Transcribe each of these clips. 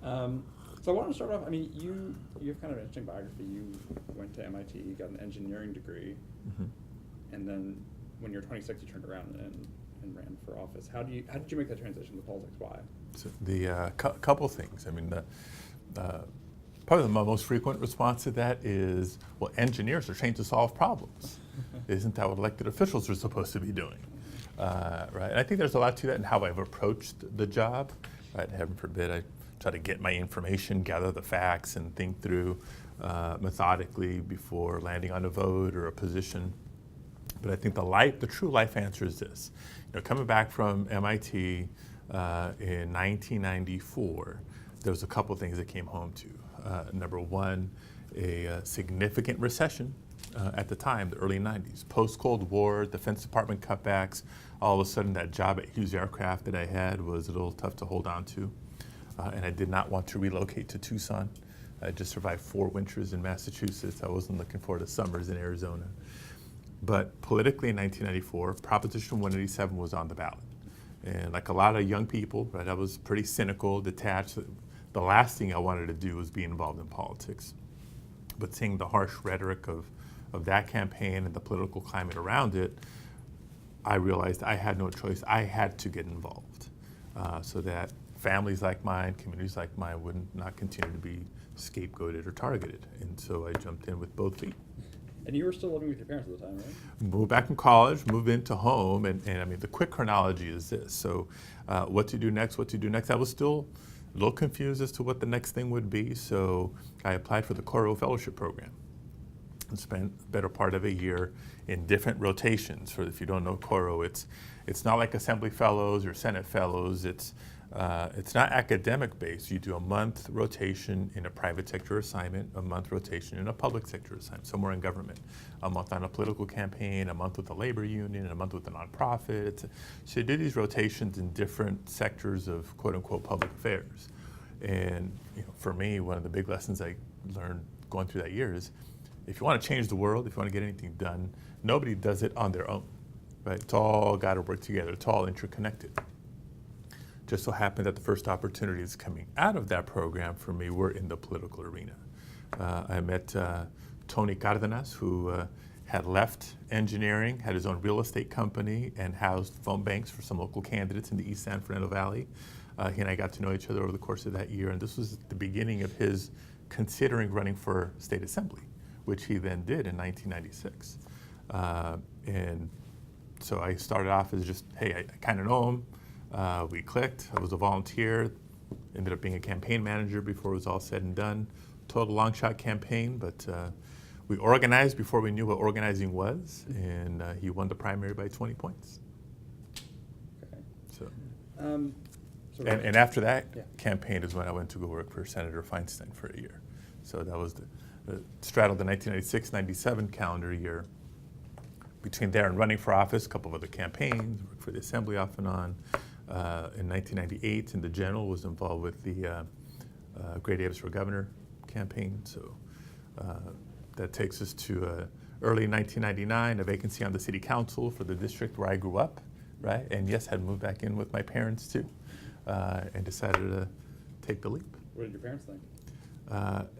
So I want to start off. I mean, you have kind of an interesting biography. You went to MIT, you got an engineering degree, Mm-hmm. and then when you were 26, you turned around and ran for office. How did you make that transition to politics? Why? So the couple things. I mean, probably the most frequent response to that is, well, engineers are trained to solve problems. Isn't that what elected officials are supposed to be doing? Right. And I think there's a lot to that in how I've approached the job. Right. Heaven forbid I try to get my information, gather the facts, and think through methodically before landing on a vote or a position. But I think the true life answer is this. Coming back from MIT in 1994, there was a couple things that came home to. Number one, a significant recession at the time, the early 90s. Post-Cold War, Defense Department cutbacks, all of a sudden that job at Hughes Aircraft that I had was a little tough to hold on to. And I did not want to relocate to Tucson. I just survived 4 winters in Massachusetts. I wasn't looking forward to summers in Arizona. But politically in 1994, Proposition 187 was on the ballot. And like a lot of young people, right, I was pretty cynical, detached. The last thing I wanted to do was be involved in politics. But seeing the harsh rhetoric of that campaign and the political climate around it, I realized I had no choice. I had to get involved so that families like mine, communities like mine would not continue to be scapegoated or targeted. And so I jumped in with both feet. And you were still living with your parents at the time, right? Moved back from college, moved into home, and I mean, the quick chronology is this. So what to do next, I was still a little confused as to what the next thing would be, so I applied for the Coro Fellowship Program and spent the better part of a year in different rotations. For if you don't know Coro, it's not like Assembly Fellows or Senate Fellows. It's not academic based. You do a month rotation in a private sector assignment, a month rotation in a public sector assignment, somewhere in government, a month on a political campaign, a month with a labor union, a month with a nonprofit. So you do these rotations in different sectors of quote unquote public affairs. And for me, one of the big lessons I learned going through that year is if you want to change the world, if you want to get anything done, nobody does it on their own, right? It's all got to work together. It's all interconnected. Just so happened that the first opportunities coming out of that program for me were in the political arena. I met Tony Cardenas, who had left engineering, had his own real estate company, and housed phone banks for some local candidates in the East San Fernando Valley. He and I got to know each other over the course of that year, and this was the beginning of his considering running for state assembly, which he then did in 1996. And so I started off as just, hey, I kind of know him. We clicked. I was a volunteer, ended up being a campaign manager before it was all said and done. Total long shot campaign, but we organized before we knew what organizing was, and he won the primary by 20 points. Okay. So, And after that campaign is when I went to go work for Senator Feinstein for a year. So that was the straddled the 1996-97 calendar year. Between there and running for office, a couple of other campaigns, worked for the assembly off and on. In 1998, in the general, was involved with the Gray Davis for Governor campaign. So that takes us to early 1999, a vacancy on the city council for the district where I grew up, right? And yes, had moved back in with my parents too, and decided to take the leap. What did your parents think?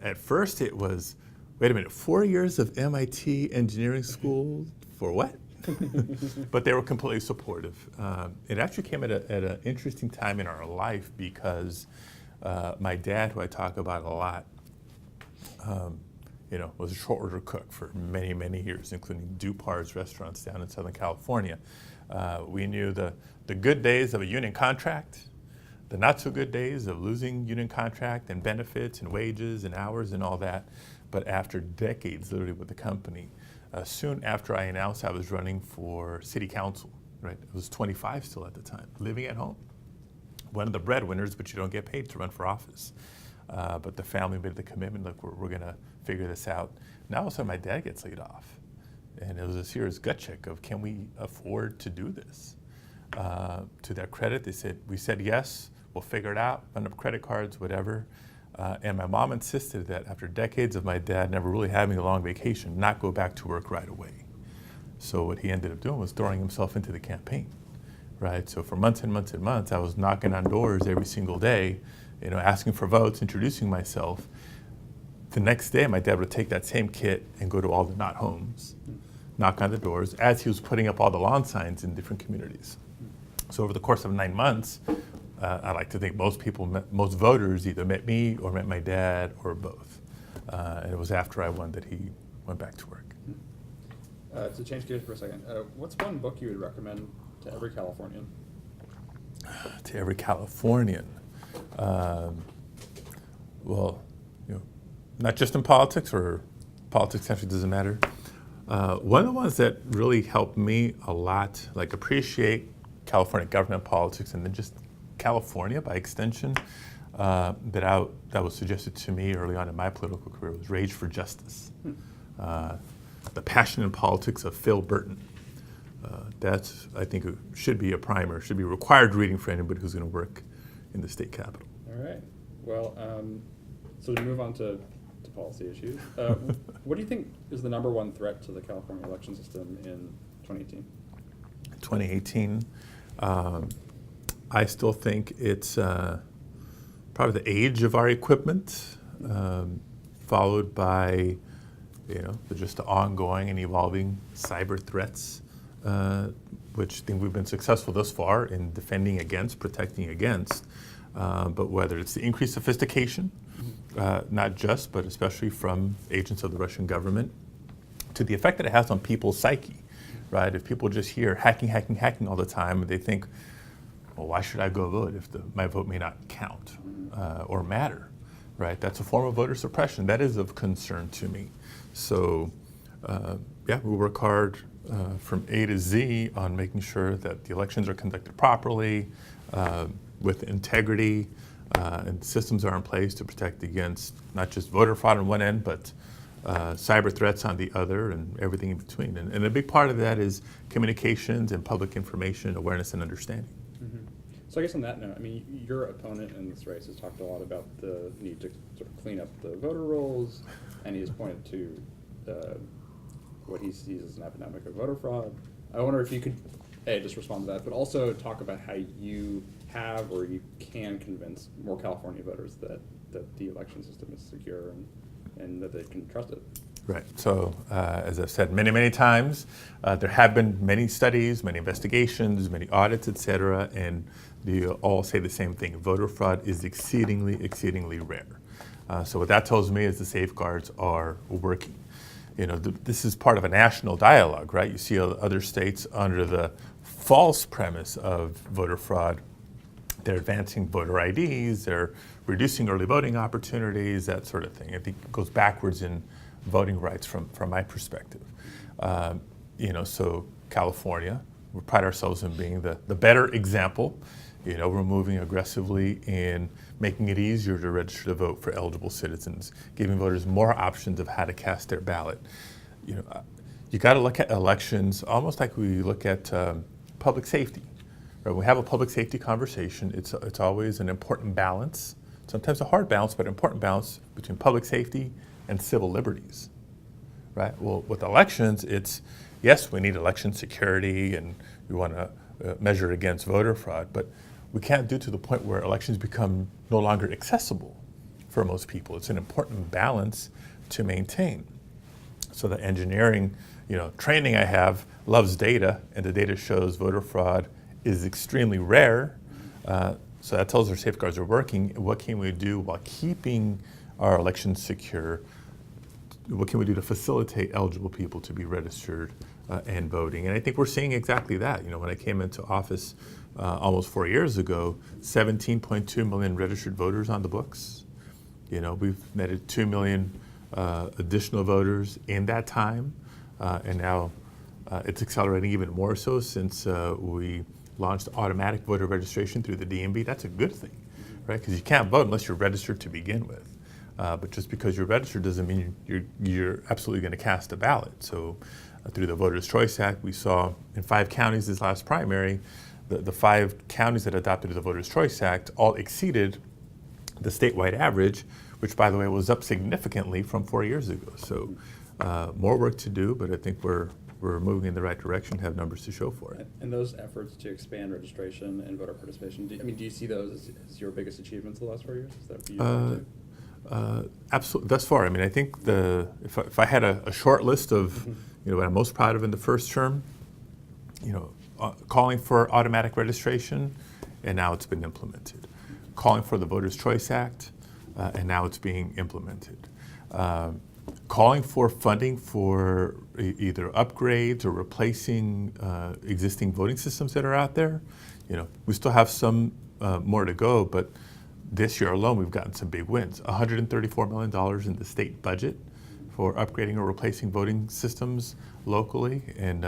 At first it was, wait a minute, 4 years of MIT engineering school for what? But they were completely supportive. It actually came at an interesting time in our life because my dad, who I talk about a lot, was a short order cook for many, many years, including Dupar's restaurants down in Southern California. We knew the good days of a union contract, the not so good days of losing union contract and benefits and wages and hours and all that. But after decades, literally with the company, soon after I announced I was running for city council, right? I was 25 still at the time, living at home. One of the breadwinners, but you don't get paid to run for office. But the family made the commitment, look, we're gonna figure this out. Now all of a sudden my dad gets laid off. And it was a serious gut check of, can we afford to do this? To their credit, we said yes, we'll figure it out, run up credit cards, whatever. And my mom insisted that after decades of my dad never really having a long vacation, not go back to work right away. So what he ended up doing was throwing himself into the campaign, right? So for months and months and months, I was knocking on doors every single day asking for votes, introducing myself. The next day, my dad would take that same kit and go to all the not homes, knock on the doors, as he was putting up all the lawn signs in different communities. So over the course of 9 months, I like to think most voters either met me or met my dad or both. And it was after I won that he went back to work. To change gears for a second, what's one book you would recommend to every Californian? To every Californian. Well, not just in politics, or politics actually doesn't matter. One of the ones that really helped me a lot, like appreciate California government politics and then just California by extension, that was suggested to me early on in my political career, was Rage for Justice. The Passion in Politics of Phil Burton. That's, I think, should be a primer, should be required reading for anybody who's going to work in the state capitol. All right. Well, so to move on to policy issues, what do you think is the number one threat to the California election system in 2018? 2018, I still think it's probably the age of our equipment, followed by just the ongoing and evolving cyber threats, which I think we've been successful thus far in defending against, protecting against. But whether it's the increased sophistication, not just, but especially from agents of the Russian government, to the effect that it has on people's psyche, right? If people just hear hacking all the time, they think, well, why should I go vote if my vote may not count or matter, right? That's a form of voter suppression. That is of concern to me. So, we work hard from A to Z on making sure that the elections are conducted properly, with integrity, and systems are in place to protect against not just voter fraud on one end, but cyber threats on the other, and everything in between. And a big part of that is communications and public information, awareness and understanding. Mm-hmm. So I guess on that note, I mean, your opponent in this race has talked a lot about the need to sort of clean up the voter rolls, and he has pointed to what he sees as an epidemic of voter fraud. I wonder if you could, just respond to that, but also talk about how you have or you can convince more California voters that the election system is secure and that they can trust it. Right. So, as I've said many times, there have been many studies, many investigations, many audits, et cetera, and they all say the same thing. Voter fraud is exceedingly rare. So what that tells me is the safeguards are working. This is part of a national dialogue, right? You see other states under the false premise of voter fraud. They're advancing voter IDs, they're reducing early voting opportunities, that sort of thing. I think it goes backwards in voting rights from my perspective. So California, we pride ourselves in being the better example. We're moving aggressively in making it easier to register to vote for eligible citizens, giving voters more options of how to cast their ballot. You got to look at elections almost like we look at public safety. Right? When we have a public safety conversation, it's always an important balance, sometimes a hard balance, but an important balance between public safety and civil liberties. Right? Well, with elections, it's, yes, we need election security and we want to measure against voter fraud, but we can't do to the point where elections become no longer accessible for most people. It's an important balance to maintain. So the engineering, training I have loves data, and the data shows voter fraud is extremely rare. So that tells our safeguards are working. What can we do while keeping our elections secure? What can we do to facilitate eligible people to be registered and voting? And I think we're seeing exactly that. When I came into office almost 4 years ago, 17.2 million registered voters on the books. We've netted 2 million additional voters in that time, and now it's accelerating even more so since we launched automatic voter registration through the DMV. That's a good thing, right? Because you can't vote unless you're registered to begin with. But just because you're registered doesn't mean you're absolutely going to cast a ballot. So through the Voters' Choice Act, we saw in 5 counties this last primary, the 5 counties that adopted the Voters' Choice Act all exceeded the statewide average, which, by the way, was up significantly from 4 years ago. So more work to do, but I think we're we're moving in the right direction, have numbers to show for it. And those efforts to expand registration and voter participation, do you see those as your biggest achievements the last 4 years? Is that what you think too? Absolutely. Thus far, I mean, I think if I had a short list of what I'm most proud of in the first term, calling for automatic registration, and now it's been implemented. Calling for the Voters' Choice Act, and now it's being implemented. Calling for funding for either upgrades or replacing existing voting systems that are out there. We still have some more to go, but this year alone we've gotten some big wins. $134 million in the state budget for upgrading or replacing voting systems locally, and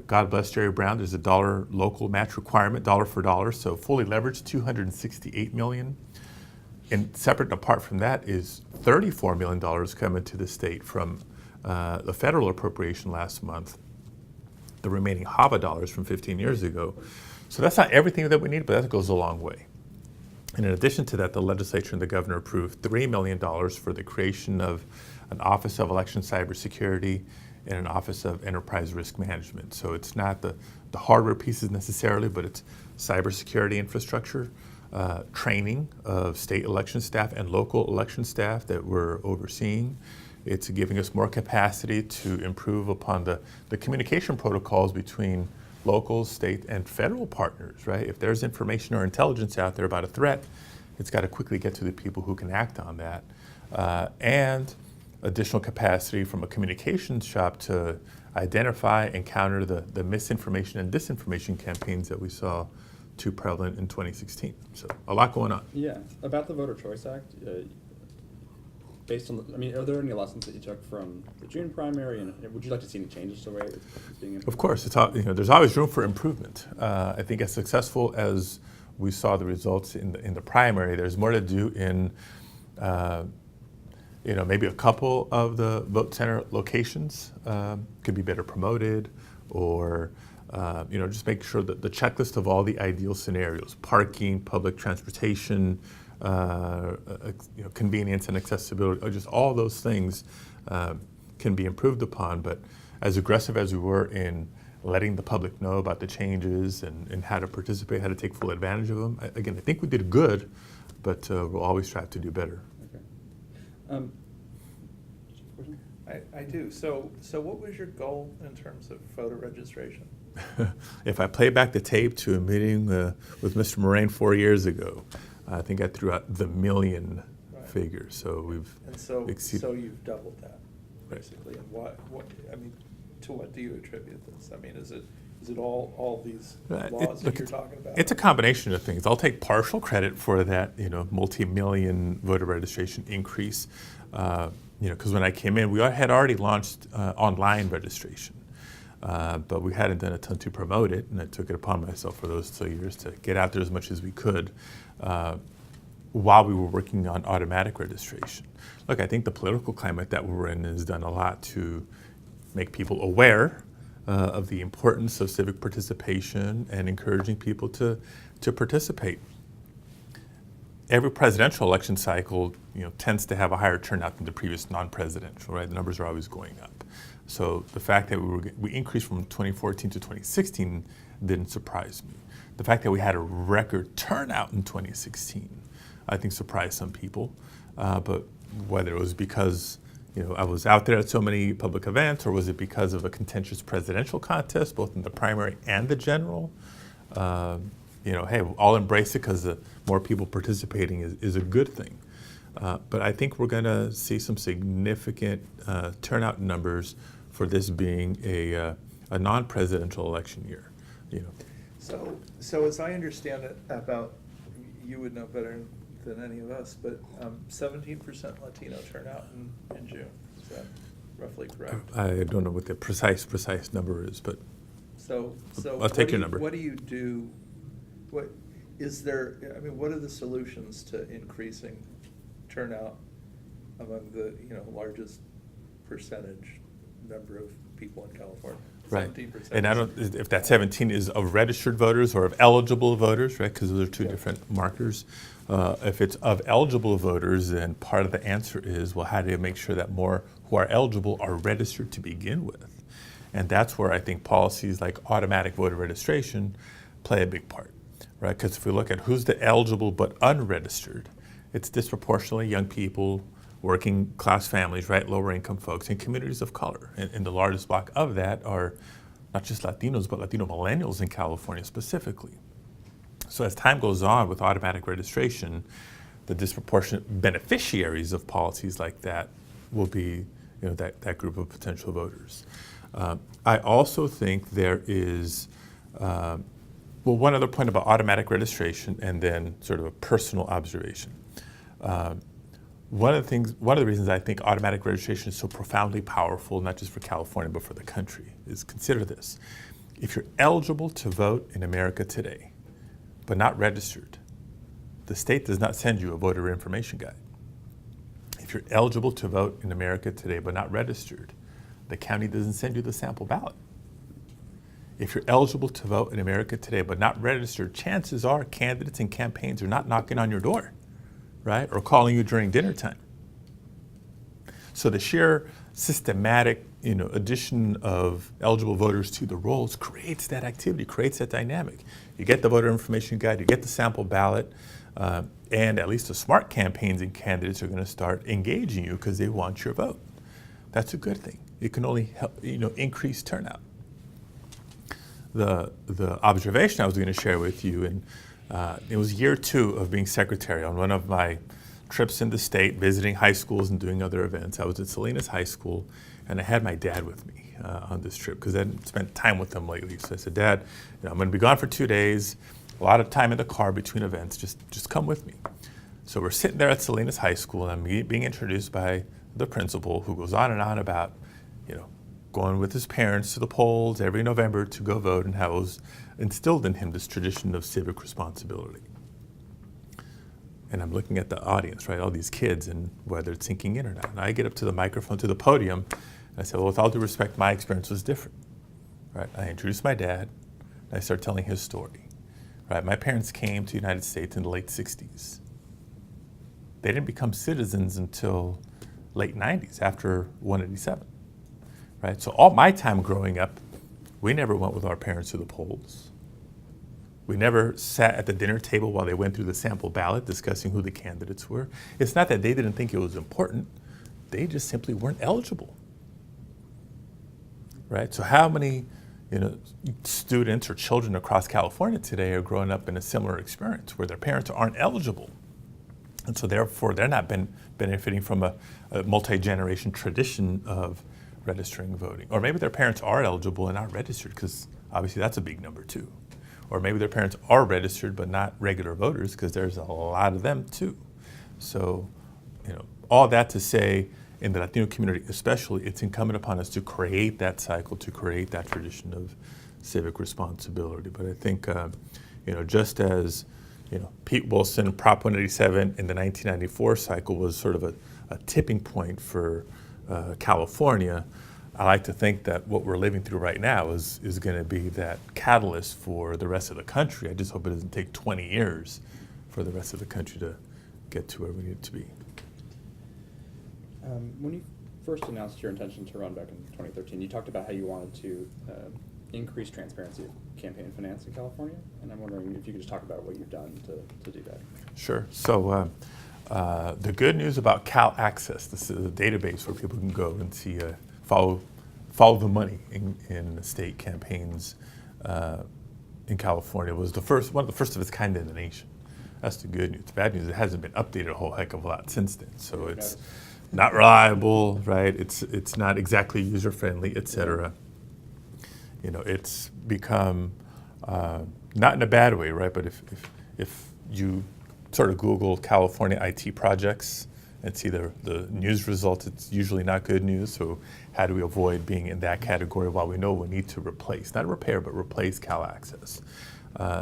God bless Jerry Brown, there's a $1 local match requirement, dollar for dollar, so fully leveraged, $268 million. And separate and apart from that is $34 million coming to the state from the federal appropriation last month, the remaining HAVA dollars from 15 years ago. So that's not everything that we need, but that goes a long way. And in addition to that, the legislature and the governor approved $3 million for the creation of an Office of Election Cybersecurity and an Office of Enterprise Risk Management. So it's not the hardware pieces necessarily, but it's cybersecurity infrastructure, training of state election staff and local election staff that we're overseeing. It's giving us more capacity to improve upon the communication protocols between local, state, and federal partners, right? If there's information or intelligence out there about a threat, it's got to quickly get to the people who can act on that. And additional capacity from a communications shop to identify and counter the misinformation and disinformation campaigns that we saw too prevalent in 2016. So a lot going on. Yeah, about the Voter Choice Act, based on, are there any lessons that you took from the June primary, and would you like to see any changes to the way it's being implemented? Of course, there's always room for improvement. I think as successful as we saw the results in the primary, there's more to do in maybe a couple of the vote center locations could be better promoted, or just make sure that the checklist of all the ideal scenarios, parking, public transportation, convenience and accessibility, or just all those things can be improved upon. But as aggressive as we were in letting the public know about the changes and how to participate, how to take full advantage of them, I think we did good, but we'll always try to do better. Okay. I do. So what was your goal in terms of voter registration? If I play back the tape to a meeting with Mr. Moraine 4 years ago, I think I threw out the million figure. So we've exceeded. So you've doubled that, Right. basically. And to what do you attribute this? Is it all these laws that you're talking about? It's a combination of things. I'll take partial credit for that, multi-million voter registration increase. Because when I came in, we had already launched online registration, but we hadn't done a ton to promote it, and I took it upon myself for those 2 years to get out there as much as we could while we were working on automatic registration. Look, I think the political climate that we're in has done a lot to make people aware of the importance of civic participation and encouraging people to participate. Every presidential election cycle, tends to have a higher turnout than the previous non-presidential, right? The numbers are always going up. So the fact that we increased from 2014 to 2016 didn't surprise me. The fact that we had a record turnout in 2016, I think surprised some people. But whether it was because I was out there at so many public events, or was it because of a contentious presidential contest, both in the primary and the general? Hey, I'll embrace it because the more people participating is a good thing. But I think we're going to see some significant turnout numbers for this being a non-presidential election year. So as I understand it, you would know better than any of us, but 17% Latino turnout in June. Is that roughly correct? I don't know what the precise number is, but so I'll take your number. What do you do? What are the solutions to increasing turnout among the largest percentage number of people in California? Right. 17%. And I don't if that 17 is of registered voters or of eligible voters, right? Because those are two different markers. If it's of eligible voters, then part of the answer is, well, how do you make sure that more who are eligible are registered to begin with? And that's where I think policies like automatic voter registration play a big part, right? Because if we look at who's the eligible but unregistered, it's disproportionately young people, working class families, right, lower income folks, and communities of color. And the largest block of that are not just Latinos, but Latino millennials in California specifically. So as time goes on with automatic registration, the disproportionate beneficiaries of policies like that will be, that group of potential voters. I also think there is, one other point about automatic registration and then sort of a personal observation. One of the reasons I think automatic registration is so profoundly powerful, not just for California, but for the country, is consider this. If you're eligible to vote in America today, but not registered, the state does not send you a voter information guide. If you're eligible to vote in America today, but not registered, the county doesn't send you the sample ballot. If you're eligible to vote in America today, but not registered, chances are candidates and campaigns are not knocking on your door, right? Or calling you during dinner time. So the sheer systematic, addition of eligible voters to the rolls creates that activity, creates that dynamic. You get the voter information guide, you get the sample ballot, and at least the smart campaigns and candidates are going to start engaging you because they want your vote. That's a good thing. It can only help, increase turnout. The observation I was going to share with you, and it was year 2 of being secretary. On one of my trips in the state, visiting high schools and doing other events, I was at Salinas High School, and I had my dad with me on this trip because I hadn't spent time with him lately. So I said, Dad, I'm going to be gone for 2 days, a lot of time in the car between events, just come with me. So we're sitting there at Salinas High School, and I'm being introduced by the principal, who goes on and on about, going with his parents to the polls every November to go vote, and how it was instilled in him this tradition of civic responsibility. And I'm looking at the audience, right, all these kids, and whether it's sinking in or not. And I get up to the microphone, to the podium, and I said, well, with all due respect, my experience was different, right? I introduced my dad, and I started telling his story, right? My parents came to the United States in the late 60s. They didn't become citizens until late 90s, after 187. Right? So all my time growing up, we never went with our parents to the polls. We never sat at the dinner table while they went through the sample ballot discussing who the candidates were. It's not that they didn't think it was important. They just simply weren't eligible. Right? So how many students or children across California today are growing up in a similar experience where their parents aren't eligible? And so therefore they're not benefiting from a multi-generation tradition of registering and voting. Or maybe their parents are eligible and not registered, because obviously that's a big number too. Or maybe their parents are registered but not regular voters, because there's a lot of them too. So, all that to say, in the Latino community especially, it's incumbent upon us to create that cycle, to create that tradition of civic responsibility. But I think, just as Pete Wilson, Prop 187 in the 1994 cycle was sort of a tipping point for California, I like to think that what we're living through right now is going to be that catalyst for the rest of the country. I just hope it doesn't take 20 years for the rest of the country to get to where we need to be. When you first announced your intention to run back in 2013, you talked about how you wanted to increase transparency of campaign finance in California, and I'm wondering if you could just talk about what you've done to do that. Sure. So the good news about CALaccess, this is a database where people can go and see, follow the money in state campaigns in California, was one of the first of its kind in the nation. That's the good news. The bad news, it hasn't been updated a whole heck of a lot since then. So it's not reliable, right? It's not exactly user friendly, et cetera. It's become not in a bad way, right? But if you sort of Google California IT projects and see the news results, it's usually not good news. So how do we avoid being in that category while we know we need to replace, not repair, but replace CALaccess?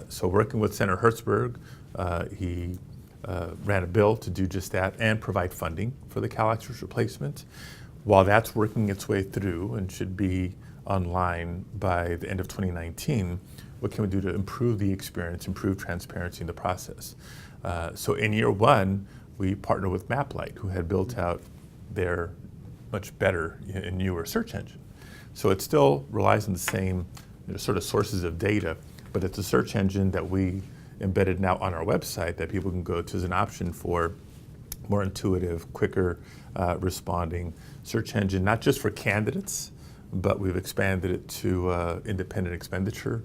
So working with Senator Hertzberg, he ran a bill to do just that and provide funding for the CALaccess replacement. While that's working its way through and should be online by the end of 2019, what can we do to improve the experience, improve transparency in the process? So in year 1, we partnered with Maplight, who had built out their much better and newer search engine. So it still relies on the same sort of sources of data, but it's a search engine that we embedded now on our website that people can go to as an option for more intuitive, quicker responding search engine, not just for candidates, but we've expanded it to independent expenditure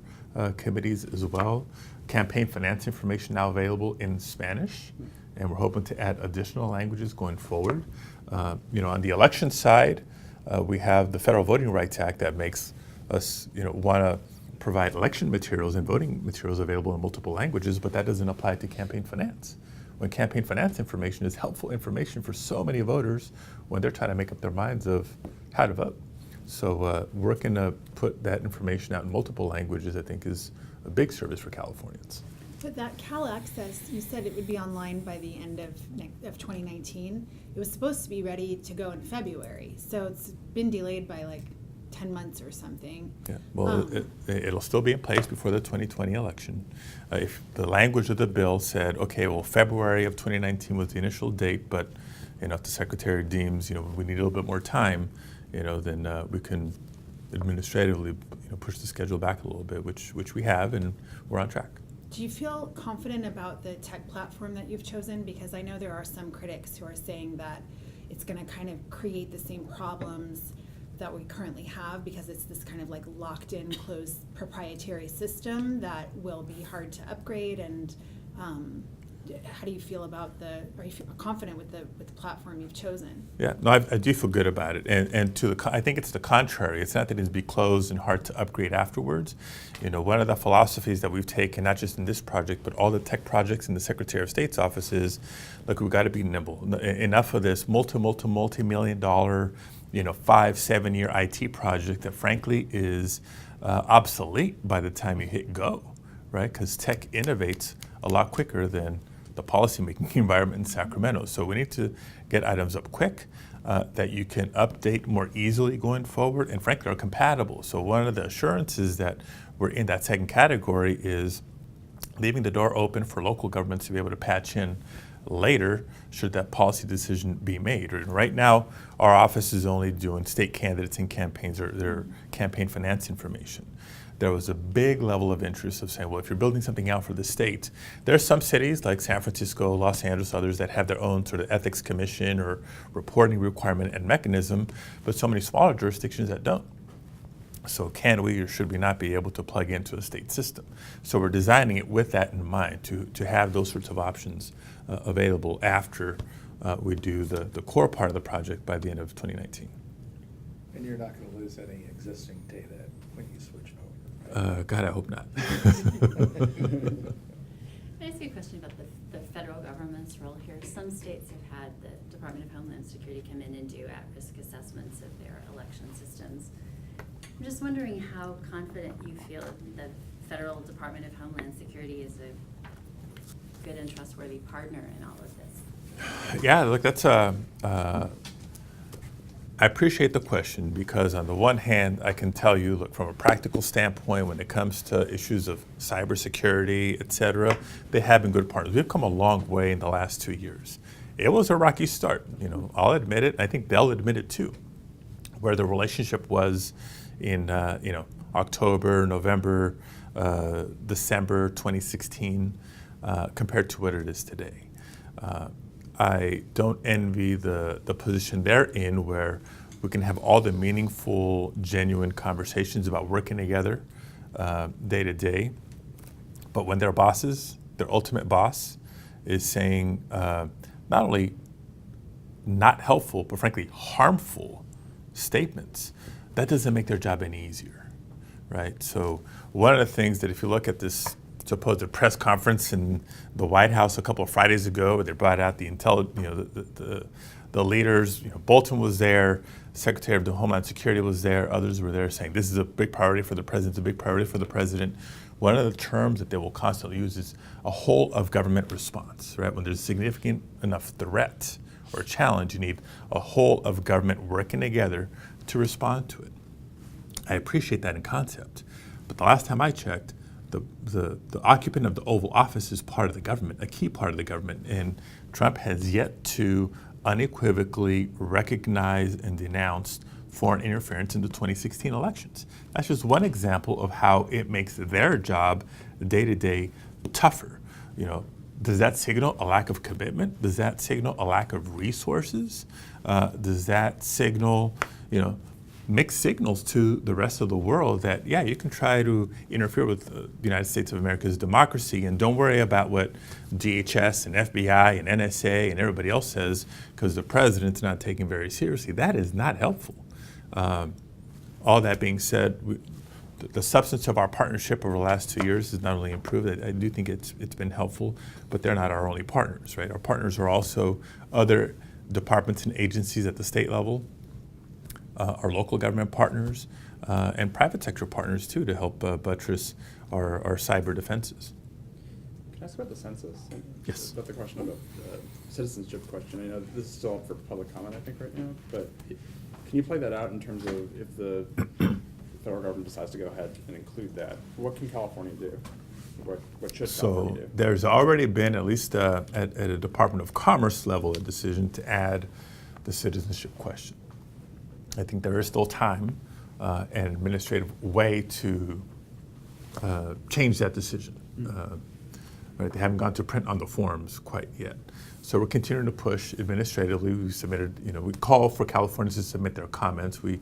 committees as well. Campaign finance information now available in Spanish, and we're hoping to add additional languages going forward. On the election side, we have the Federal Voting Rights Act that makes us, want to provide election materials and voting materials available in multiple languages, but that doesn't apply to campaign finance. When campaign finance information is helpful information for so many voters when they're trying to make up their minds of how to vote. So working to put that information out in multiple languages, I think, is a big service for Californians. But that CALaccess, you said it would be online by the end of 2019. It was supposed to be ready to go in February, so it's been delayed by like 10 months or something. Yeah, well, it'll still be in place before the 2020 election. If the language of the bill said, okay, well, February of 2019 was the initial date, but if the secretary deems we need a little bit more time, then we can administratively push the schedule back a little bit, which we have, and we're on track. Do you feel confident about the tech platform that you've chosen? Because I know there are some critics who are saying that it's going to kind of create the same problems that we currently have, because it's this kind of like locked in, closed proprietary system that will be hard to upgrade. And how do you feel about are you confident with the platform you've chosen? Yeah, no, I do feel good about it, and I think it's the contrary. It's not that it's be closed and hard to upgrade afterwards. One of the philosophies that we've taken, not just in this project, but all the tech projects in the Secretary of State's office is, look, we've got to be nimble. Enough of this multi-million dollar, 5-7 year IT project that frankly is obsolete by the time you hit go, right? Because tech innovates a lot quicker than the policymaking environment in Sacramento. So we need to get items up quick that you can update more easily going forward, and frankly are compatible. So one of the assurances that we're in that second category is leaving the door open for local governments to be able to patch in later should that policy decision be made. Right now, our office is only doing state candidates and campaigns or their campaign finance information. There was a big level of interest of saying, well, if you're building something out for the state, there are some cities like San Francisco, Los Angeles, others that have their own sort of ethics commission or reporting requirement and mechanism, but so many smaller jurisdictions that don't. So can we or should we not be able to plug into a state system? So we're designing it with that in mind, to have those sorts of options available after we do the core part of the project by the end of 2019. And you're not going to lose any existing data when you switch over, right? God, I hope not. Can I ask you a question about the federal government's role here? Some states have had the Department of Homeland Security come in and do at-risk assessments of their election systems. I'm just wondering how confident you feel the federal Department of Homeland Security is a good and trustworthy partner in all of this. Yeah, look, that's I appreciate the question, because on the one hand, I can tell you, look, from a practical standpoint, when it comes to issues of cybersecurity, et cetera, they have been good partners. We've come a long way in the last 2 years. It was a rocky start, I'll admit it. I think they'll admit it too, where the relationship was in, October, November, December 2016, compared to what it is today. I don't envy the position they're in, where we can have all the meaningful, genuine conversations about working together day to day. But when their bosses, their ultimate boss, is saying not only not helpful, but frankly harmful statements, that doesn't make their job any easier, right? So one of the things that, if you look at this supposed press conference in the White House a couple of Fridays ago, where they brought out the leaders. Bolton was there, Secretary of the Homeland Security was there, others were there saying this is a big priority for the president, it's a big priority for the president. One of the terms that they will constantly use is a whole of government response, right? When there's significant enough threat or challenge, you need a whole of government working together to respond to it. I appreciate that in concept, but the last time I checked, the occupant of the Oval Office is part of the government, a key part of the government, and Trump has yet to unequivocally recognize and denounce foreign interference in the 2016 elections. That's just one example of how it makes their job day to day tougher. You know, does that signal a lack of commitment? Does that signal a lack of resources? Does that signal, you know, mixed signals to the rest of the world that, yeah, you can try to interfere with the United States of America's democracy and don't worry about what DHS and FBI and NSA and everybody else says because the president's not taken very seriously. That is not helpful. All that being said, the substance of our partnership over the last 2 years has not only improved, I do think it's been helpful, but they're not our only partners, right? Our partners are also other departments and agencies at the state level, our local government partners, and private sector partners too to help buttress our cyber defenses. Can I ask about the census? Yes. About the question about citizenship question. I know this is still up for public comment, I think, right now, but can you play that out in terms of if the federal government decides to go ahead and include that, what can California do? What should California do? So there's already been, at least at a Department of Commerce level, a decision to add the citizenship question. I think there is still time and administrative way to change that decision. Right? They haven't gone to print on the forms quite yet. So we're continuing to push administratively. We submitted, we call for Californians to submit their comments. We,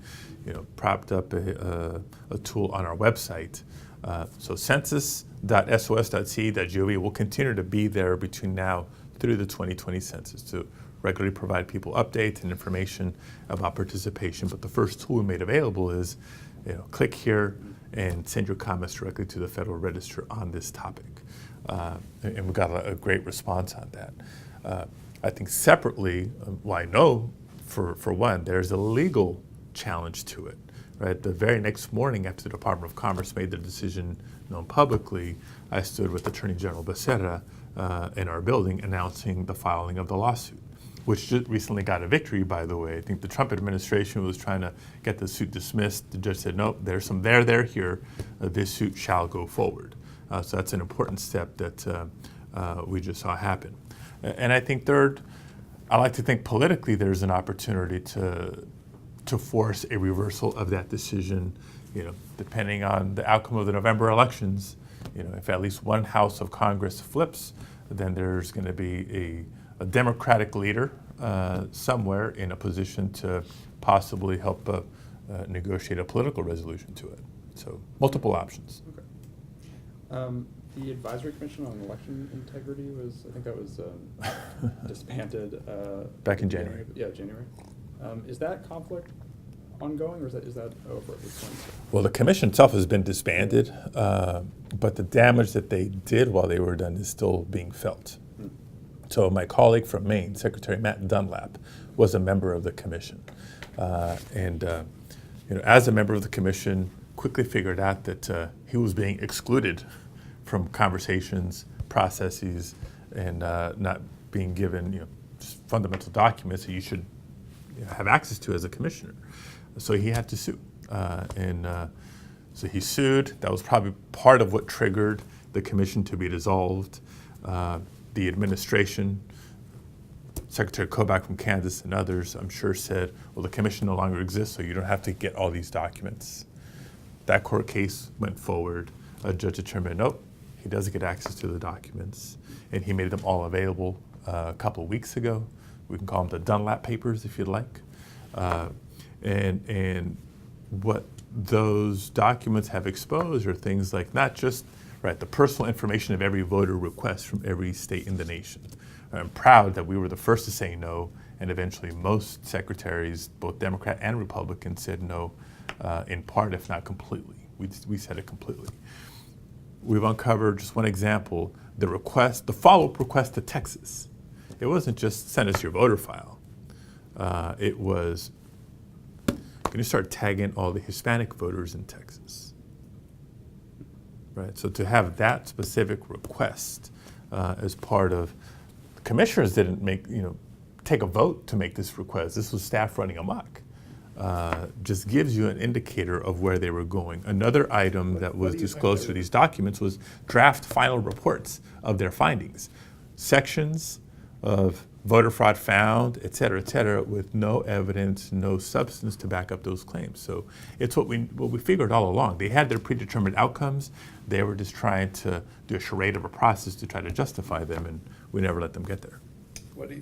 propped up a tool on our website. So census.sos.ce.gov will continue to be there between now through the 2020 census to regularly provide people updates and information about participation. But the first tool we made available is, click here and send your comments directly to the Federal Register on this topic. And we got a great response on that. I think separately, I know for one, there's a legal challenge to it. Right, the very next morning after the Department of Commerce made the decision known publicly, I stood with Attorney General Becerra in our building announcing the filing of the lawsuit, which just recently got a victory, by the way. I think the Trump administration was trying to get the suit dismissed. The judge said, nope, there's some there here. This suit shall go forward. So that's an important step that we just saw happen. And I think third, I like to think politically there's an opportunity to force a reversal of that decision, depending on the outcome of the November elections. If at least one house of Congress flips, then there's going to be a Democratic leader somewhere in a position to possibly help negotiate a political resolution to it. So multiple options. Okay. The Advisory Commission on Election Integrity was, I think that was disbanded. Back in January. Yeah, January. Is that conflict ongoing, or is that over at this point? Well, the commission itself has been disbanded, but the damage that they did while they were done is still being felt. So my colleague from Maine, Secretary Matt Dunlap, was a member of the commission. And as a member of the commission, quickly figured out that he was being excluded from conversations, processes, and not being given just fundamental documents that you should have access to as a commissioner. So he had to sue. So he sued. That was probably part of what triggered the commission to be dissolved. The administration, Secretary Kobach from Kansas and others, I'm sure said, well, the commission no longer exists, so you don't have to get all these documents. That court case went forward. A judge determined, nope, he doesn't get access to the documents. And he made them all available a couple of weeks ago. We can call them the Dunlap papers if you'd like. And what those documents have exposed are things like not just the personal information of every voter request from every state in the nation. I'm proud that we were the first to say no, and eventually most secretaries, both Democrat and Republican, said no in part, if not completely. We said it completely. We've uncovered, just one example, the follow-up request to Texas. It wasn't just send us your voter file. It was, can you start tagging all the Hispanic voters in Texas? Right, so to have that specific request as part of, the commissioners didn't take a vote to make this request. This was staff running amok. Just gives you an indicator of where they were going. Another item that was disclosed through these documents was draft final reports of their findings. Sections of voter fraud found, et cetera, with no evidence, no substance to back up those claims. So it's what we figured all along. They had their predetermined outcomes. They were just trying to do a charade of a process to try to justify them, and we never let them get there. What do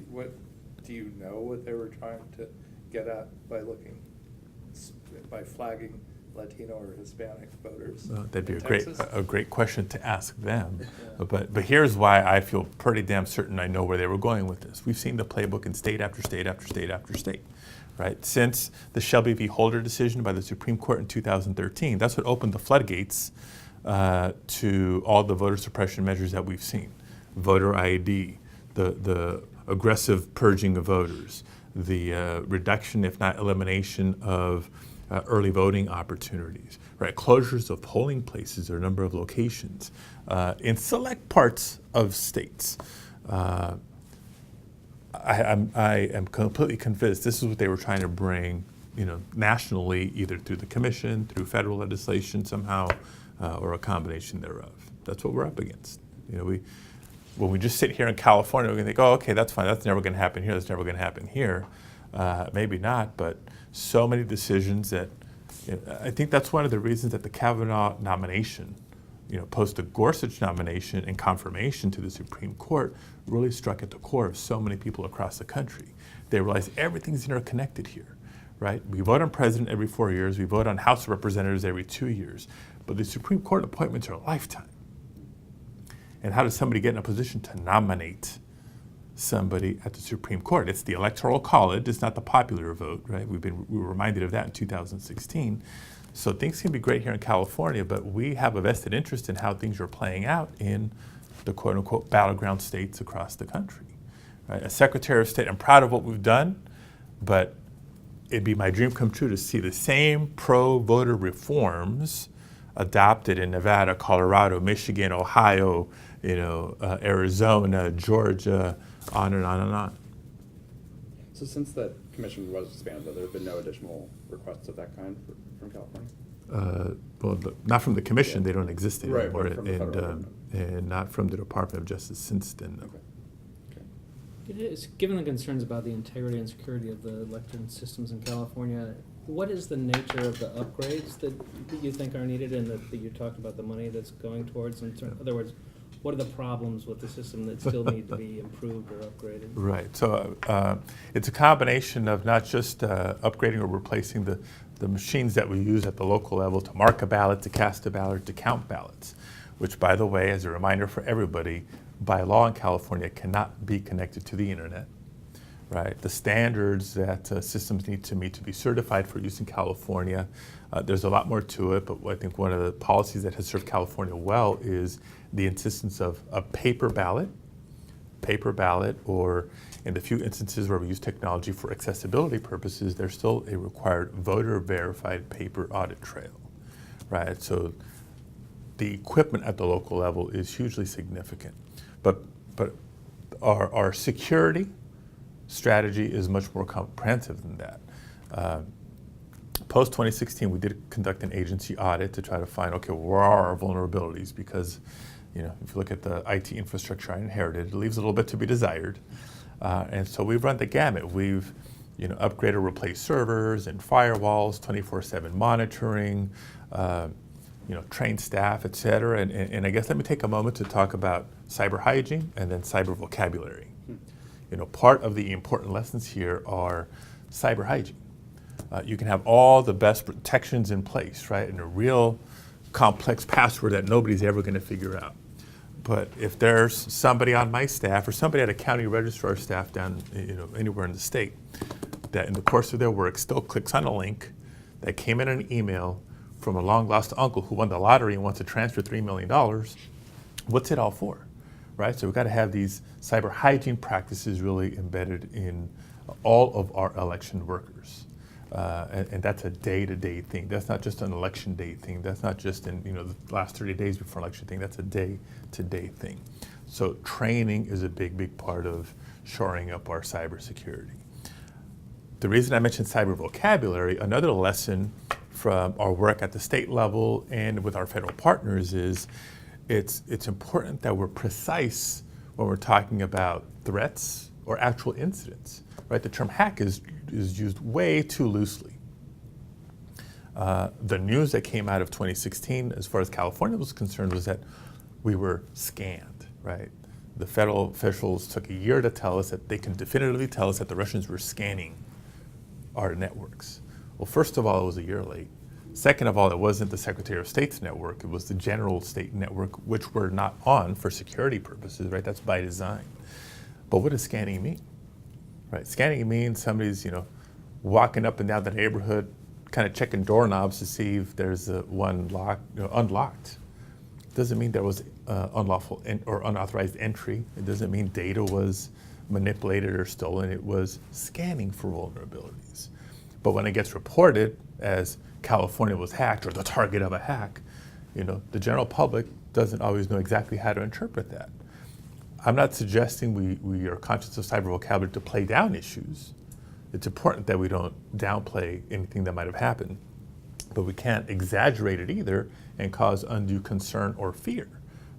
you know what they were trying to get at by flagging Latino or Hispanic voters? That'd be in a Texas? great question to ask them. Yeah. But here's why I feel pretty damn certain I know where they were going with this. We've seen the playbook in state after state after state after state, right? Since the Shelby v. Holder decision by the Supreme Court in 2013, that's what opened the floodgates to all the voter suppression measures that we've seen. Voter ID, the aggressive purging of voters, the reduction, if not elimination, of early voting opportunities, right? Closures of polling places or a number of locations in select parts of states. I am completely convinced this is what they were trying to bring, nationally, either through the commission, through federal legislation somehow, or a combination thereof. That's what we're up against. When we just sit here in California, we're going to think, oh, okay, that's fine. That's never going to happen here. That's never going to happen here. Maybe not, but so many decisions that I think that's one of the reasons that the Kavanaugh nomination, post the Gorsuch nomination and confirmation to the Supreme Court, really struck at the core of so many people across the country. They realize everything's interconnected here, right? We vote on president every 4 years. We vote on House of Representatives every 2 years. But the Supreme Court appointments are a lifetime. And how does somebody get in a position to nominate somebody at the Supreme Court? It's the Electoral College. It's not the popular vote, right? We were reminded of that in 2016. So things can be great here in California, but we have a vested interest in how things are playing out in the quote-unquote battleground states across the country. Right? As Secretary of State, I'm proud of what we've done, but it'd be my dream come true to see the same pro-voter reforms adopted in Nevada, Colorado, Michigan, Ohio, Arizona, Georgia, on and on and on. So since that commission was expanded, there have been no additional requests of that kind from California? Not from the commission, Yeah. they don't exist Right, anymore, but from the federal government. and not from the Department of Justice since then. No. Okay. It is, given the concerns about the integrity and security of the election systems in California, what is the nature of the upgrades that you think are needed and that you talked about the money that's going towards? In other words, what are the problems with the system that still need to be improved or upgraded? Right. So it's a combination of not just upgrading or replacing the machines that we use at the local level to mark a ballot, to cast a ballot, to count ballots, which, by the way, as a reminder for everybody, by law in California cannot be connected to the internet. Right. The standards that systems need to meet to be certified for use in California, there's a lot more to it, but I think one of the policies that has served California well is the insistence of a paper ballot, or in the few instances where we use technology for accessibility purposes, there's still a required voter-verified paper audit trail, right? So the equipment at the local level is hugely significant, but our security strategy is much more comprehensive than that. Post 2016, we did conduct an agency audit to try to find, okay, where are our vulnerabilities? Because, if you look at the IT infrastructure I inherited, it leaves a little bit to be desired. And so we've run the gamut. We've, upgraded or replaced servers and firewalls, 24/7 monitoring, trained staff, et cetera. And I guess let me take a moment to talk about cyber hygiene and then cyber vocabulary. Part of the important lessons here are cyber hygiene. You can have all the best protections in place, right, and a real complex password that nobody's ever going to figure out. But if there's somebody on my staff or somebody at a county registrar staff down, anywhere in the state, that in the course of their work still clicks on a link that came in an email from a long-lost uncle who won the lottery and wants to transfer $3 million, what's it all for? Right? So we've got to have these cyber hygiene practices really embedded in all of our election workers. And that's a day-to-day thing. That's not just an election day thing. That's not just in the last 30 days before election thing. That's a day-to-day thing. So training is a big part of shoring up our cybersecurity. The reason I mentioned cyber vocabulary, another lesson from our work at the state level and with our federal partners is it's important that we're precise when we're talking about threats, or actual incidents, right? The term hack is used way too loosely. The news that came out of 2016, as far as California was concerned, was that we were scanned, right? The federal officials took a year to tell us that they can definitively tell us that the Russians were scanning our networks. Well, first of all, it was a year late. Second of all, it wasn't the Secretary of State's network, it was the general state network, which we're not on for security purposes, right? That's by design. But what does scanning mean, right? Scanning means somebody's, walking up and down the neighborhood, kind of checking doorknobs to see if there's one unlocked. It doesn't mean there was unlawful or unauthorized entry. It doesn't mean data was manipulated or stolen. It was scanning for vulnerabilities. But when it gets reported as California was hacked or the target of a hack, the general public doesn't always know exactly how to interpret that. I'm not suggesting we are conscious of cyber vocabulary to play down issues. It's important that we don't downplay anything that might have happened, but we can't exaggerate it either and cause undue concern or fear,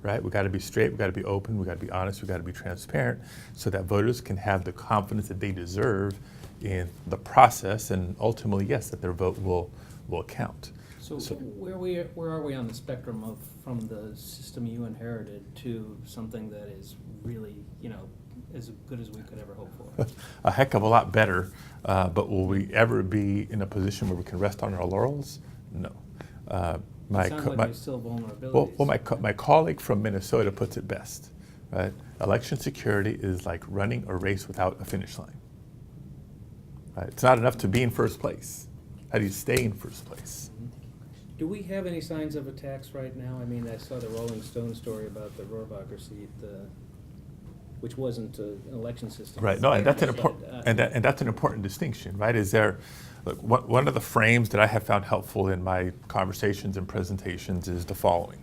right? We got to be straight, we got to be open, we got to be honest, we got to be transparent so that voters can have the confidence that they deserve in the process and ultimately, yes, that their vote will count. So where are we on the spectrum from the system you inherited to something that is really, as good as we could ever hope for? A heck of a lot better, but will we ever be in a position where we can rest on our laurels? No. It sounds like there's still vulnerabilities. Well, my colleague from Minnesota puts it best, right? Election security is like running a race without a finish line. Right? It's not enough to be in first place. How do you stay in first place? Do we have any signs of attacks right now? I mean, I saw the Rolling Stone story about the Rohrabacher seat, which wasn't an election system. Right. No, and that's an important distinction, right? Is there, look, one of the frames that I have found helpful in my conversations and presentations is the following: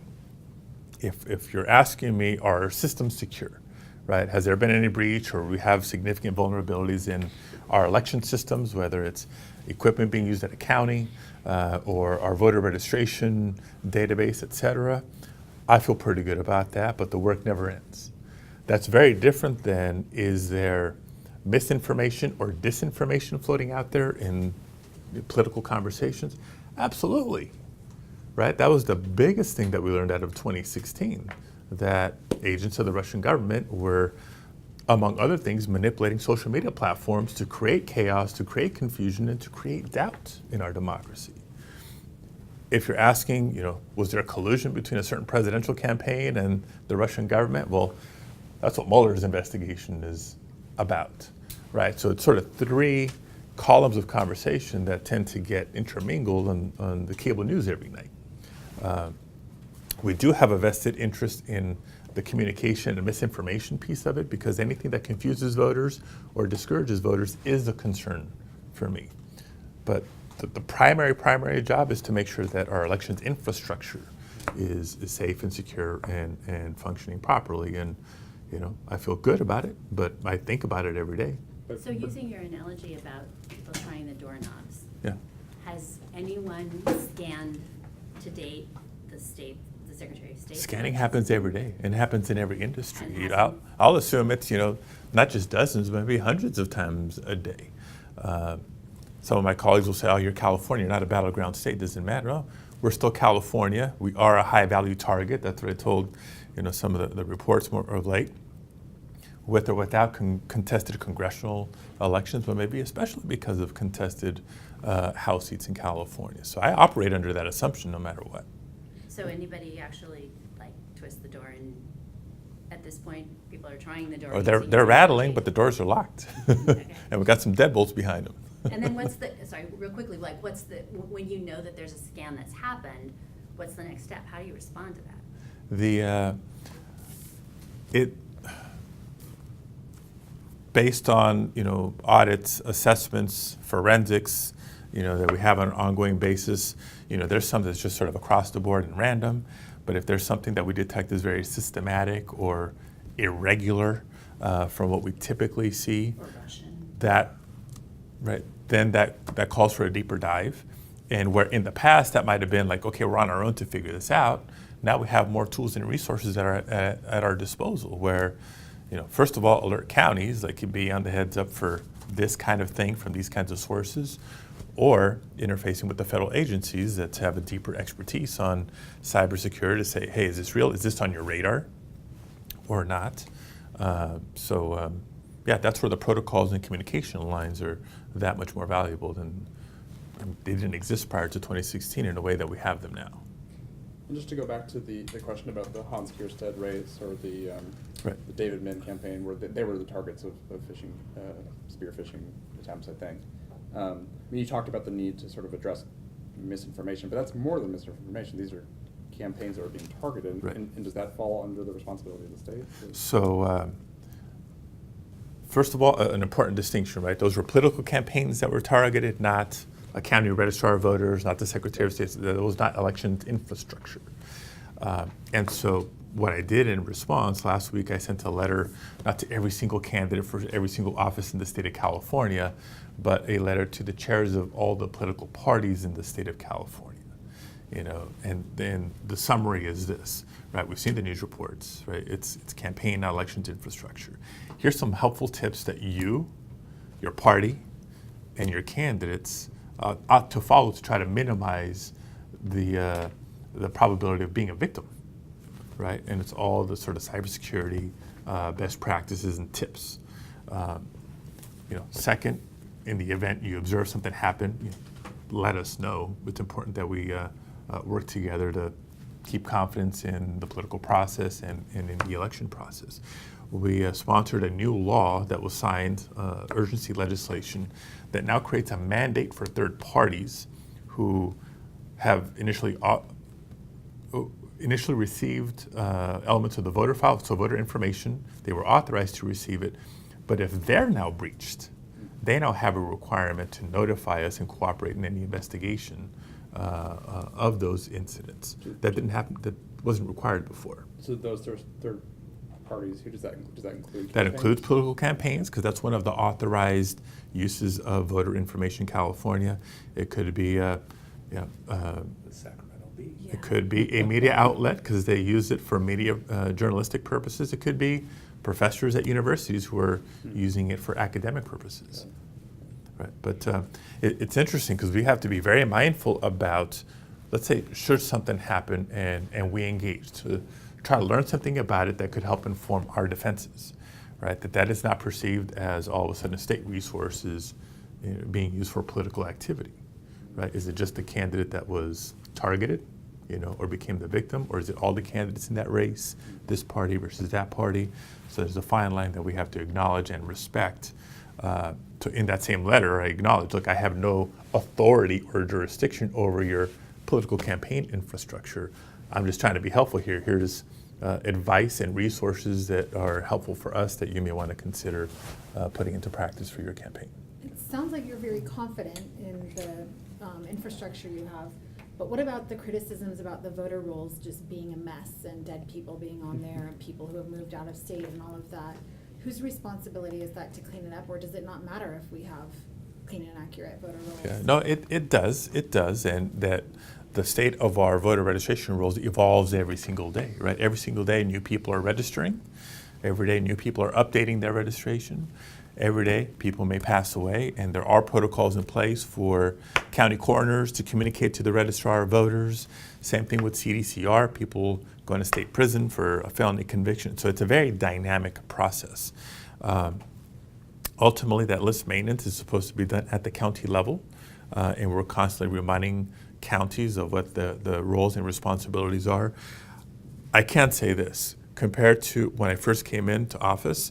if you're asking me, are systems secure, right? Has there been any breach, or we have significant vulnerabilities in our election systems, whether it's equipment being used at a county or our voter registration database, et cetera? I feel pretty good about that, but the work never ends. That's very different than, is there misinformation or disinformation floating out there in political conversations? Absolutely, right? That was the biggest thing that we learned out of 2016, that agents of the Russian government were, among other things, manipulating social media platforms to create chaos, to create confusion, and to create doubt in our democracy. If you're asking, was there a collusion between a certain presidential campaign and the Russian government? Well, that's what Mueller's investigation is about, right? So it's sort of three columns of conversation that tend to get intermingled on the cable news every night. We do have a vested interest in the communication and misinformation piece of it, because anything that confuses voters or discourages voters is a concern for me. But the primary job is to make sure that our elections infrastructure is safe and secure and functioning properly. And I feel good about it, but I think about it every day. So using your analogy about people trying the doorknobs, Yeah. has anyone scanned to date the Secretary of State? Scanning happens every day and happens in every industry. And I'll assume it's not just dozens, but maybe hundreds of times a day. Some of my colleagues will say, "Oh, you're California, you're not a battleground state. Doesn't matter." Oh, we're still California. We are a high-value target. That's what I told some of the reports more of late. With or without contested congressional elections, but maybe especially because of contested House seats in California. So I operate under that assumption no matter what. So anybody actually twist the door, and at this point people are trying the door? Or they're rattling, but the doors are locked. Okay. And we've got some deadbolts behind them. And then real quickly, when you know that there's a scan that's happened, what's the next step? How do you respond to that? Based on audits, assessments, forensics, that we have on an ongoing basis, there's some that's just sort of across the board and random. But if there's something that we detect is very systematic or irregular from what we typically see, Or Russian? then that calls for a deeper dive. And where in the past that might have been like, okay, we're on our own to figure this out. Now we have more tools and resources that are at our disposal, where first of all, alert counties, like you be on the heads up for this kind of thing from these kinds of sources, or interfacing with the federal agencies that have a deeper expertise on cybersecurity to say, hey, is this real? Is this on your radar or not? Yeah, that's where the protocols and communication lines are that much more valuable than they didn't exist prior to 2016 in a way that we have them now. And just to go back to the question about the Hans Kierstead race or the David Min campaign, where they were the targets of phishing, spear phishing attempts, I think. I mean, you talked about the need to sort of address misinformation, but that's more than misinformation. These are campaigns that are being targeted, Right. and does that fall under the responsibility of the state? So, first of all, an important distinction, right? Those were political campaigns that were targeted, not a county registrar of voters, not the Secretary of State. That was not election infrastructure. And so what I did in response, last week I sent a letter, not to every single candidate for every single office in the state of California, but a letter to the chairs of all the political parties in the state of California. And then the summary is this, right? We've seen the news reports, right? It's campaign, not elections infrastructure. Here's some helpful tips that you, your party, and your candidates ought to follow to try to minimize the probability of being a victim, right? And it's all the sort of cybersecurity best practices and tips. Second, in the event you observe something happen, let us know. It's important that we work together to keep confidence in the political process and in the election process. We sponsored a new law that was signed, urgency legislation, that now creates a mandate for third parties who have initially received elements of the voter file, so voter information. They were authorized to receive it, but if they're now breached, they now have a requirement to notify us and cooperate in any investigation of those incidents. That didn't happen. That wasn't required before. So those third parties, who does that include? That campaigns? includes political campaigns, because that's one of the authorized uses of voter information in California. It could be The Sacramento Bee. It could be a media outlet because they use it for media journalistic purposes. It could be professors at universities who are using it for academic purposes. Right. But it's interesting because we have to be very mindful about, let's say, should something happen and we engage to try to learn something about it that could help inform our defenses, right? That is not perceived as all of a sudden state resources being used for political activity, right? Is it just the candidate that was targeted, or became the victim, or is it all the candidates in that race, this party versus that party? So there's a fine line that we have to acknowledge and respect. In that same letter, I acknowledge, look, I have no authority or jurisdiction over your political campaign infrastructure. I'm just trying to be helpful here. Here's advice and resources that are helpful for us that you may want to consider putting into practice for your campaign. It sounds like you're very confident in the infrastructure you have, but what about the criticisms about the voter rolls just being a mess and dead people being on there and people who have moved out of state and all of that? Whose responsibility is that to clean it up, or does it not matter if we have clean and accurate voter rolls? Yeah, no, it does, and that the state of our voter registration rolls evolves every single day, right? Every single day new people are registering. Every day new people are updating their registration. Every day people may pass away, and there are protocols in place for county coroners to communicate to the registrar of voters. Same thing with CDCR, people going to state prison for a felony conviction. So it's a very dynamic process. Ultimately, that list maintenance is supposed to be done at the county level, and we're constantly reminding counties of what the roles and responsibilities are. I can say this, compared to when I first came into office,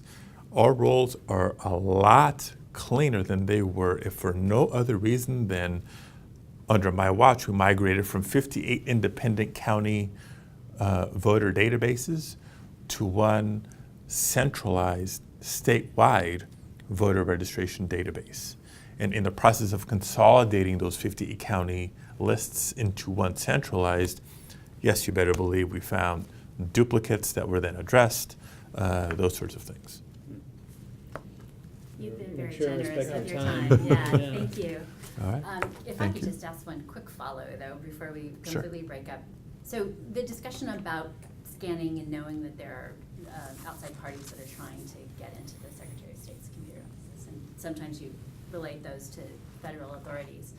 our rolls are a lot cleaner than they were, if for no other reason than under my watch, we migrated from 58 independent county voter databases to one centralized statewide voter registration database. And in the process of consolidating those 58 county lists into one centralized, yes, you better believe we found duplicates that were then addressed, those sorts of things. You've been I'm very sure I generous respect with your your time. time. Yeah, Yeah. thank you. All right. If I Thank could you. just ask one quick follow though, before we Sure. completely break up. So the discussion about scanning and knowing that there are outside parties that are trying to get into the Secretary of State's computer offices. And sometimes you relate those to federal authorities.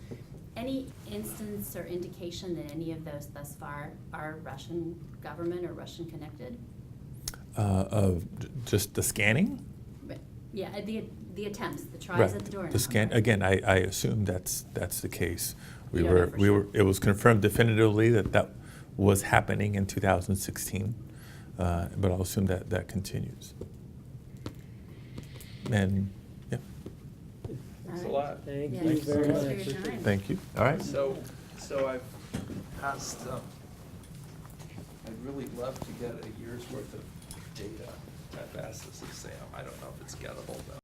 Any instance or indication that any of those thus far are Russian government or Russian connected? Of just the scanning? But, yeah, the attempts, the tries Right, at the door. the scan, again, I assume that's the case. We You don't know were, for we were, sure. it was confirmed definitively that was happening in 2016, but I'll assume that continues. And, yeah, Thanks a lot. Thank Yeah, you thank you very so much. much for your time. thank you. All right. So I've passed, I'd really love to get a year's worth of data. I've asked this of Sam. I don't know if it's gettable though.